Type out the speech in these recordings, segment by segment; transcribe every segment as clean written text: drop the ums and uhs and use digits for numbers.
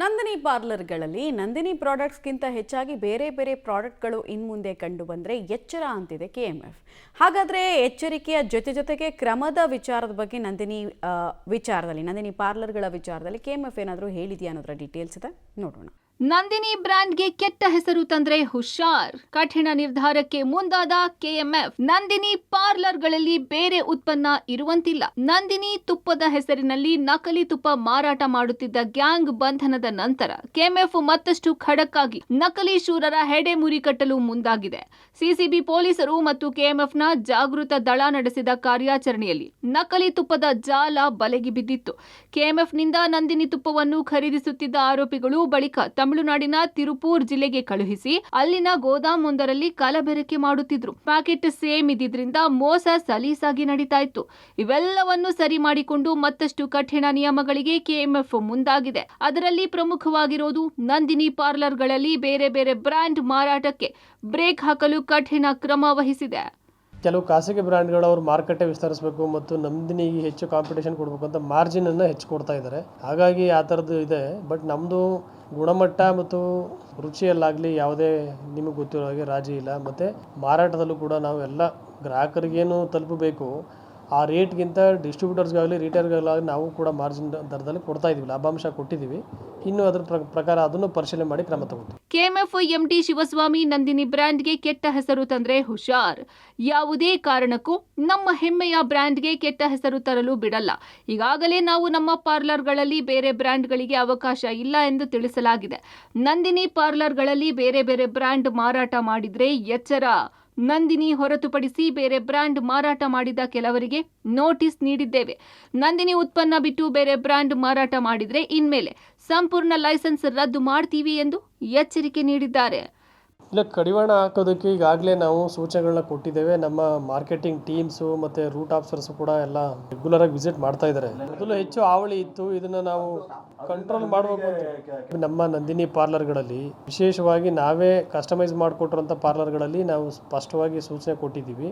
ನಂದಿನಿ ಪಾರ್ಲರ್ಗಳಲ್ಲಿ ನಂದಿನಿ ಪ್ರಾಡಕ್ಟ್ಸ್ಗಿಂತ ಹೆಚ್ಚಾಗಿ ಬೇರೆ ಬೇರೆ ಪ್ರಾಡಕ್ಟ್ಗಳು ಇನ್ಮುಂದೆ ಕಂಡು ಬಂದರೆ ಎಚ್ಚರ ಅಂತಿದೆ ಕೆಎಂಎಫ್. ಹಾಗಾದರೆ ಎಚ್ಚರಿಕೆಯ ಜೊತೆಗೆ ಕ್ರಮದ ವಿಚಾರದ ಬಗ್ಗೆ ನಂದಿನಿ ಪಾರ್ಲರ್ಗಳ ವಿಚಾರದಲ್ಲಿ ಕೆಎಂಎಫ್ ಏನಾದರೂ ಹೇಳಿದೆಯಾ ಅನ್ನೋದರ ಡೀಟೇಲ್ಸ್ ಇದೆ, ನೋಡೋಣ. ನಂದಿನಿ ಬ್ರ್ಯಾಂಡ್ಗೆ ಕೆಟ್ಟ ಹೆಸರು ತಂದ್ರೆ ಹುಷಾರ್, ಕಠಿಣ ನಿರ್ಧಾರಕ್ಕೆ ಮುಂದಾದ ಕೆಎಂಎಫ್. ನಂದಿನಿ ಪಾರ್ಲರ್ಗಳಲ್ಲಿ ಬೇರೆ ಉತ್ಪನ್ನ ಇರುವಂತಿಲ್ಲ. ನಂದಿನಿ ತುಪ್ಪದ ಹೆಸರಿನಲ್ಲಿ ನಕಲಿ ತುಪ್ಪ ಮಾರಾಟ ಮಾಡುತ್ತಿದ್ದ ಗ್ಯಾಂಗ್ ಬಂಧನದ ನಂತರ ಕೆಎಂಎಫ್ ಮತ್ತಷ್ಟು ಖಡಕ್ ಆಗಿ ನಕಲಿ ಶೂರರ ಹೆಡೆ ಮುರಿ ಕಟ್ಟಲು ಮುಂದಾಗಿದೆ. ಸಿಸಿಬಿ ಪೊಲೀಸರು ಮತ್ತು ಕೆಎಂಎಫ್ನ ಜಾಗೃತ ದಳ ನಡೆಸಿದ ಕಾರ್ಯಾಚರಣೆಯಲ್ಲಿ ನಕಲಿ ತುಪ್ಪದ ಜಾಲ ಬಲೆಗೆ ಬಿದ್ದಿತ್ತು. ಕೆಎಂಎಫ್ನಿಂದ ನಂದಿನಿ ತುಪ್ಪವನ್ನು ಖರೀದಿಸುತ್ತಿದ್ದ ಆರೋಪಿಗಳು ಬಳಿಕ ತಮಿಳುನಾಡಿನ ತಿರುಪೂರ್ ಜಿಲ್ಲೆಗೆ ಕಳುಹಿಸಿ ಅಲ್ಲಿನ ಗೋದಾಮೊಂದರಲ್ಲಿ ಕಲಬೆರಕೆ ಮಾಡುತ್ತಿದ್ರು. ಪ್ಯಾಕೆಟ್ ಸೇಮ್ ಇದ್ದಿದ್ರಿಂದ ಮೋಸ ಸಲೀಸಾಗಿ ನಡೀತಾ ಇತ್ತು. ಇವೆಲ್ಲವನ್ನು ಸರಿ ಮಾಡಿಕೊಂಡು ಮತ್ತಷ್ಟು ಕಠಿಣ ನಿಯಮಗಳಿಗೆ ಕೆಎಂಎಫ್ ಮುಂದಾಗಿದೆ. ಅದರಲ್ಲಿ ಪ್ರಮುಖವಾಗಿರೋದು ನಂದಿನಿ ಪಾರ್ಲರ್ಗಳಲ್ಲಿ ಬೇರೆ ಬೇರೆ ಬ್ರ್ಯಾಂಡ್ ಮಾರಾಟಕ್ಕೆ ಬ್ರೇಕ್ ಹಾಕಲು ಕಠಿಣ ಕ್ರಮ ವಹಿಸಿದೆ. ಕೆಲವು ಖಾಸಗಿ ಬ್ರ್ಯಾಂಡ್ಗಳು ಅವ್ರ ಮಾರುಕಟ್ಟೆ ವಿಸ್ತರಿಸಬೇಕು ಮತ್ತು ನಂದಿನಿಗೆ ಹೆಚ್ಚು ಕಾಂಪಿಟೇಷನ್ ಕೊಡಬೇಕು ಅಂತ ಮಾರ್ಜಿನನ್ನು ಹೆಚ್ಚು ಕೊಡ್ತಾ ಇದ್ದಾರೆ. ಹಾಗಾಗಿ ಆ ಥರದ್ದು ಇದೆ. ಬಟ್ ನಮ್ಮದು ಗುಣಮಟ್ಟ ಮತ್ತು ರುಚಿಯಲ್ಲಾಗಲಿ ಯಾವುದೇ ನಿಮಗೆ ಗೊತ್ತಿರೋ ಹಾಗೆ ರಾಜಿ ಇಲ್ಲ. ಮತ್ತು ಮಾರಾಟದಲ್ಲೂ ಕೂಡ ನಾವು ಎಲ್ಲ ಗ್ರಾಹಕರಿಗೇನು ತಲುಪಬೇಕು ಆ ರೇಟ್ಗಿಂತ ಡಿಸ್ಟ್ರಿಬ್ಯೂಟರ್ಸ್ಗಾಗಲಿ ರಿಟೇಲರ್ಗಾಗಲಿ ನಾವು ಕೂಡ ಮಾರ್ಜಿನ್ ದರದಲ್ಲಿ ಕೊಡ್ತಾ ಇದ್ದೀವಿ, ಲಾಭಾಂಶ ಕೊಟ್ಟಿದ್ದೀವಿ. ಇನ್ನು ಅದರ ಪ್ರಕಾರ ಅದನ್ನು ಪರಿಶೀಲನೆ ಮಾಡಿ ಕ್ರಮ ತಗೊಳ್ತೀವಿ. ಕೆಎಂಎಫ್ ಎಂಡಿ ಶಿವಸ್ವಾಮಿ ನಂದಿನಿ ಬ್ರ್ಯಾಂಡ್ಗೆ ಕೆಟ್ಟ ಹೆಸರು ತಂದ್ರೆ ಹುಷಾರ್, ಯಾವುದೇ ಕಾರಣಕ್ಕೂ ನಮ್ಮ ಹೆಮ್ಮೆಯ ಬ್ರ್ಯಾಂಡ್ಗೆ ಕೆಟ್ಟ ಹೆಸರು ತರಲು ಬಿಡಲ್ಲ. ಈಗಾಗಲೇ ನಾವು ನಮ್ಮ ಪಾರ್ಲರ್ಗಳಲ್ಲಿ ಬೇರೆ ಬ್ರ್ಯಾಂಡ್ಗಳಿಗೆ ಅವಕಾಶ ಇಲ್ಲ ಎಂದು ತಿಳಿಸಲಾಗಿದೆ. ನಂದಿನಿ ಪಾರ್ಲರ್ಗಳಲ್ಲಿ ಬೇರೆ ಬೇರೆ ಬ್ರ್ಯಾಂಡ್ ಮಾರಾಟ ಮಾಡಿದ್ರೆ ಎಚ್ಚರ. ನಂದಿನಿ ಹೊರತುಪಡಿಸಿ ಬೇರೆ ಬ್ರ್ಯಾಂಡ್ ಮಾರಾಟ ಮಾಡಿದ ಕೆಲವರಿಗೆ ನೋಟಿಸ್ ನೀಡಿದ್ದೇವೆ. ನಂದಿನಿ ಉತ್ಪನ್ನ ಬಿಟ್ಟು ಬೇರೆ ಬ್ರ್ಯಾಂಡ್ ಮಾರಾಟ ಮಾಡಿದ್ರೆ ಇನ್ಮೇಲೆ ಸಂಪೂರ್ಣ ಲೈಸೆನ್ಸ್ ರದ್ದು ಮಾಡ್ತೀವಿ ಎಂದು ಎಚ್ಚರಿಕೆ ನೀಡಿದ್ದಾರೆ. ಇಲ್ಲ, ಕಡಿವಾಣ ಹಾಕೋದಕ್ಕೆ ಈಗಾಗಲೇ ನಾವು ಸೂಚನೆಗಳನ್ನ ಕೊಟ್ಟಿದ್ದೇವೆ. ನಮ್ಮ ಮಾರ್ಕೆಟಿಂಗ್ ಟೀಮ್ಸು ಮತ್ತು ರೂಟ್ ಆಫೀಸರ್ಸು ಕೂಡ ಎಲ್ಲ ರೆಗ್ಯುಲರಾಗಿ ವಿಸಿಟ್ ಮಾಡ್ತಾ ಇದ್ದಾರೆ. ಮೊದಲು ಹೆಚ್ಚು ಹಾವಳಿ ಇತ್ತು, ಇದನ್ನು ನಾವು ಕಂಟ್ರೋಲ್ ಮಾಡಬೇಕು ಅಂತ ನಮ್ಮ ನಂದಿನಿ ಪಾರ್ಲರ್ಗಳಲ್ಲಿ ವಿಶೇಷವಾಗಿ ನಾವೇ ಕಸ್ಟಮೈಸ್ ಮಾಡಿಕೊಟ್ಟಿರೋಂಥ ಪಾರ್ಲರ್ಗಳಲ್ಲಿ ನಾವು ಸ್ಪಷ್ಟವಾಗಿ ಸೂಚನೆ ಕೊಟ್ಟಿದ್ದೀವಿ.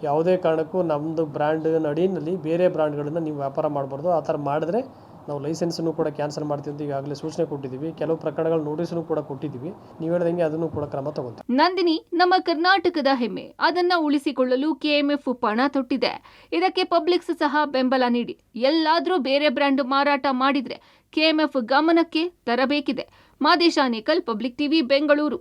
ಯಾವುದೇ ಕಾರಣಕ್ಕೂ ನಮ್ಮದು ಬ್ರ್ಯಾಂಡ್ ಅಡಿಯಲ್ಲಿ ಬೇರೆ ಬ್ರ್ಯಾಂಡ್ಗಳನ್ನು ನೀವು ವ್ಯಾಪಾರ ಮಾಡಬಾರ್ದು. ಆ ಥರ ಮಾಡಿದ್ರೆ ನಾವು ಲೈಸೆನ್ಸನ್ನು ಕೂಡ ಕ್ಯಾನ್ಸಲ್ ಮಾಡ್ತೀವಿ ಅಂತ ಈಗಾಗಲೇ ಸೂಚನೆ ಕೊಟ್ಟಿದ್ದೀವಿ. ಕೆಲವು ಪ್ರಕರಣಗಳ ನೋಟಿಸನ್ನು ಕೂಡ ಕೊಟ್ಟಿದ್ದೀವಿ. ನೀವು ಹೇಳಿದಂಗೆ ಅದನ್ನು ಕೂಡ ಕ್ರಮ ತಗೊಳ್ತೀವಿ. ನಂದಿನಿ ನಮ್ಮ ಕರ್ನಾಟಕದ ಹೆಮ್ಮೆ, ಅದನ್ನ ಉಳಿಸಿಕೊಳ್ಳಲು ಕೆಎಂಎಫ್ ಪಣ ತೊಟ್ಟಿದೆ. ಇದಕ್ಕೆ ಪಬ್ಲಿಕ್ಸ್ ಸಹ ಬೆಂಬಲ ನೀಡಿ ಎಲ್ಲಾದ್ರೂ ಬೇರೆ ಬ್ರ್ಯಾಂಡ್ ಮಾರಾಟ ಮಾಡಿದ್ರೆ ಕೆಎಂಎಫ್ ಗಮನಕ್ಕೆ ತರಬೇಕಿದೆ. Madesha Nekal, public TV, Bengaluru.